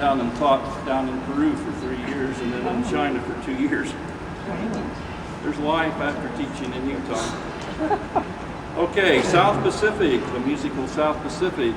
down and taught down in Peru for 3 years and then in China for 2 years. There's life after teaching in Utah. Okay, South Pacific, the musical South Pacific.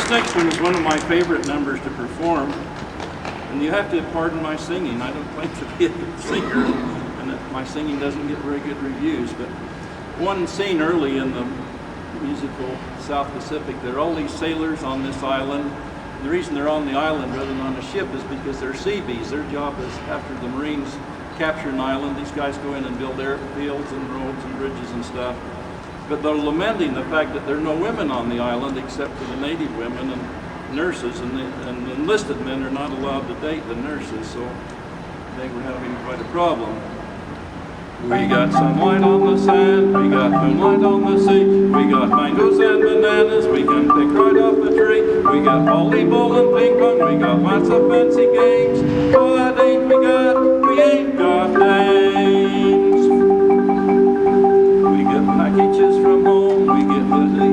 Next one is one of my favorite numbers to perform, and you have to pardon my singing. I don't claim to be a good singer, and my singing doesn't get very good reviews, but one scene early in the musical South Pacific, there are all these sailors on this island. The reason they're on the island rather than on a ship is because they're sea bees. Their job is, after the Marines capture an island, these guys go in and build airfields and roads and bridges and stuff. But they're lamenting the fact that there are no women on the island except for the native women and nurses, and enlisted men are not allowed to date the nurses, so they were having quite a problem. We got sunlight on the sand, we got moonlight on the sea, we got mangoes and bananas we can pick right off the tree. We got volleyball and ping pong, we got lots of fancy games, but we ain't got names. We get packages from home, we get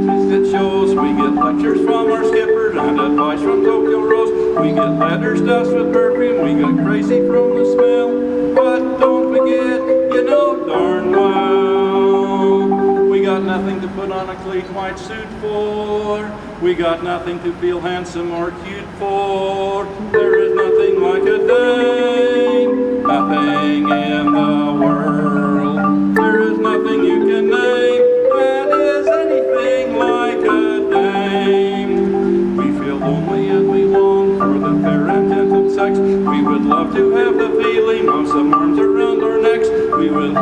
visit shows, we get lectures from our skipper and advice from Tokyo Rose. We get letters doused with perfume, we get crazy from the smell, but don't forget, you know darn well, we got nothing to put on a clean white suit for, we got nothing to feel handsome or cute for. There is nothing like a dame, nothing in the world. There is nothing you can name that is anything like a dame. We feel lonely and we long for the fair and gentle sex. We would love to have the feeling of some arms around our necks. We will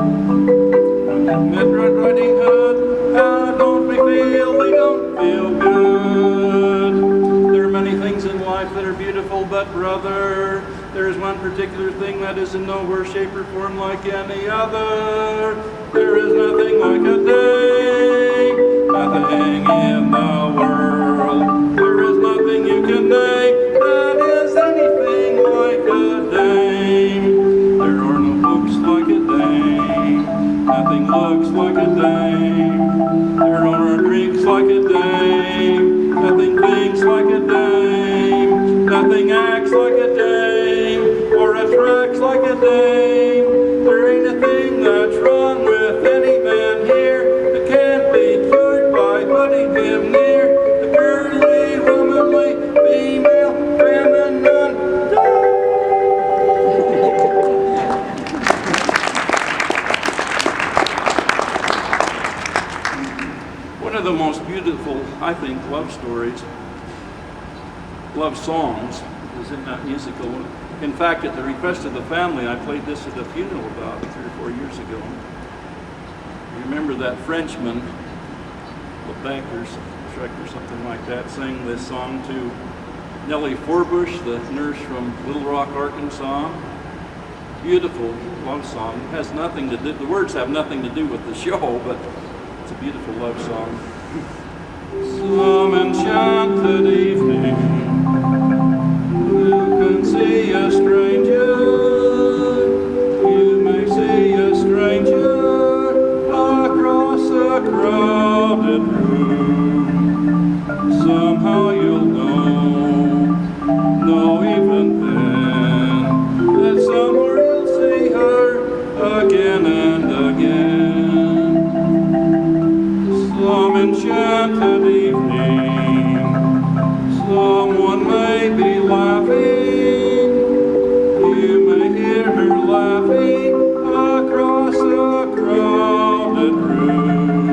admit Red Riding Hood. How don't we don't feel good. There are many things in life that are beautiful, but brother, there is one particular thing that is in no worse shape or form like any other. There is nothing like a day, nothing in the world. There is nothing you can name that is anything like a dame. There are no books like a dame, nothing looks like a dame. There are no drinks like a dame, nothing thinks like a dame, nothing acts like a dame, or attracts like a dame. There ain't a thing that's wrong with any man here that can't be cured by putting him near the girly, womanly, female, feminine. One of the most beautiful, I think, love stories, love songs, is in that musical. In fact, at the request of the family, I played this at a funeral about 3 or 4 years ago. You remember that Frenchman, Lebec or Shrek or something like that, sang this song to Nellie Forbush, the nurse from Little Rock, Arkansas. Beautiful love song. It has nothing to do, the words have nothing to do with the show, but it's a beautiful love song. Some enchanted evening, you can see a stranger, you may see a stranger across a crowded room. enchanted evening. Someone may be laughing. You may hear her laughing across a crowded room.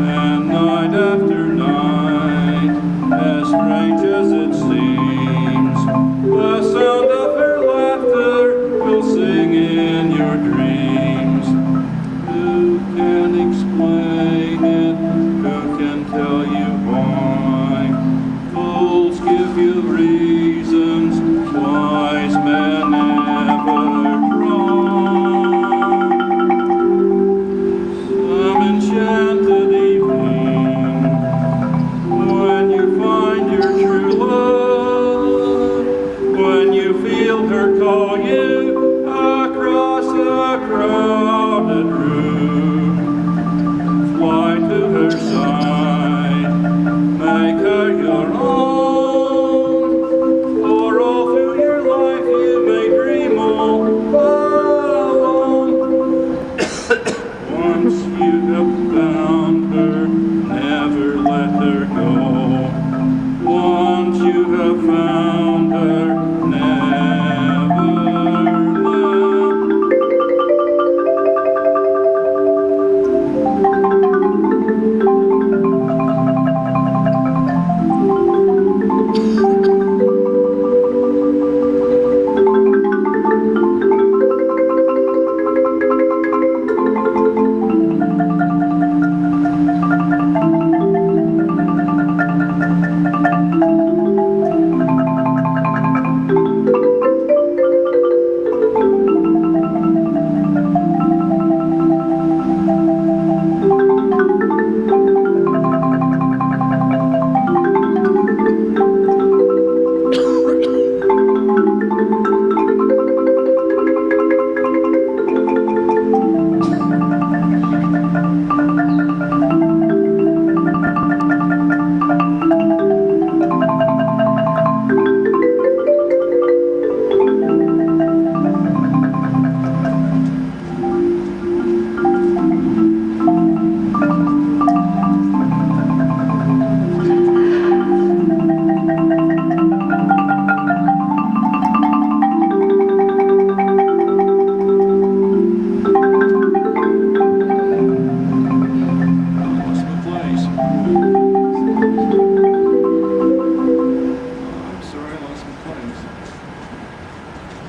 And night after night, as strange as it seems, the sound of her laughter will sing in your dreams. Who can explain it? Who can tell you why? Fools give you reasons, wise men never try. Some enchanted evening, when you find your true love, when you feel her call you across a crowded room, fly to her side, make her your own, for all through your life you may dream all alone. Once you have found her, never let her go. Once you have found her, never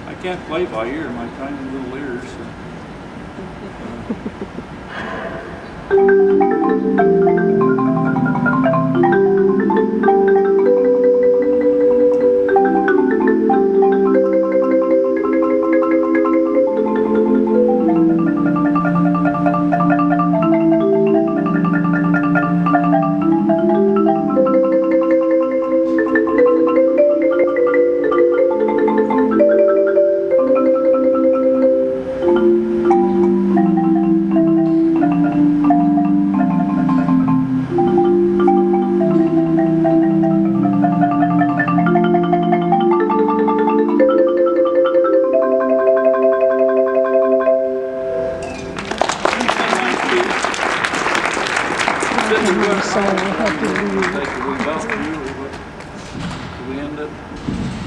I can't play by ear, my tiny little ears.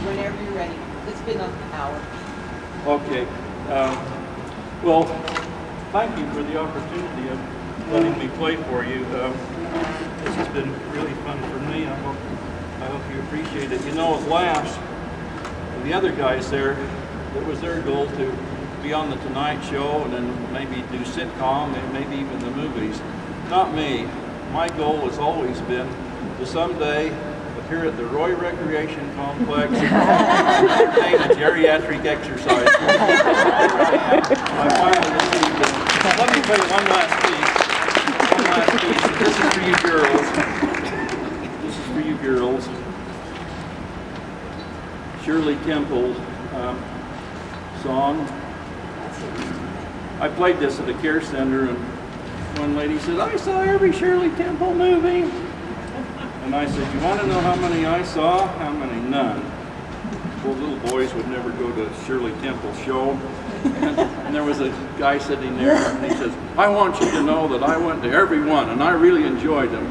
Whenever you're ready. It's been an hour. Okay. Well, thank you for the opportunity of letting me play for you. This has been really fun for me. I hope you appreciate it. You know, at last, the other guys there, it was their goal to be on the Tonight Show and then maybe do sitcom and maybe even the movies. Not me. My goal has always been to someday appear at the Roy Recreation Complex and entertain a geriatric exercise. I finally achieved it. Let me play one last piece. This is for you girls. This is for you girls. Shirley Temple song. I played this at a care center, and one lady said, "I saw every Shirley Temple movie." And I said, "You want to know how many I saw? How many? None." Well, little boys would never go to Shirley Temple's show. And there was a guy sitting there, and he says, I want you to know that I went to every one, and I really enjoyed them.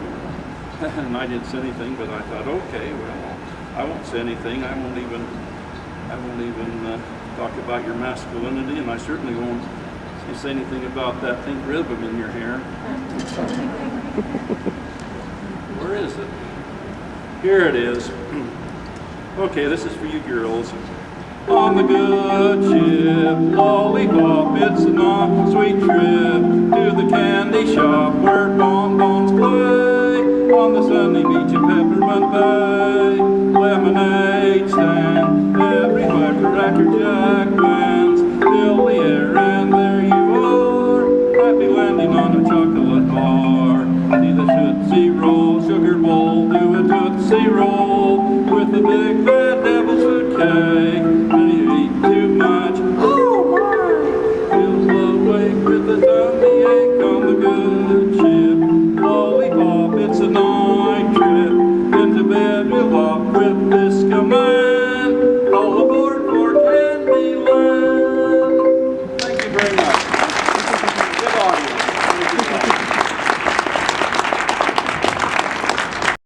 And I didn't say anything, but I thought, okay, well, I won't say anything. I won't even talk about your masculinity, and I certainly won't say anything about that pink ribbon in your hair. Where is it? Here it is. Okay, this is for you girls. On the good ship, lollipop, it's a sweet trip to the candy shop where bonbons play. On the sunny beach of Peppermint Bay, lemonade stand everywhere for Cracker Jack bands. Fill the air and there you are, happy landing on a chocolate bar. See the Tootsie Roll sugar bowl, do a Tootsie Roll with a big bang.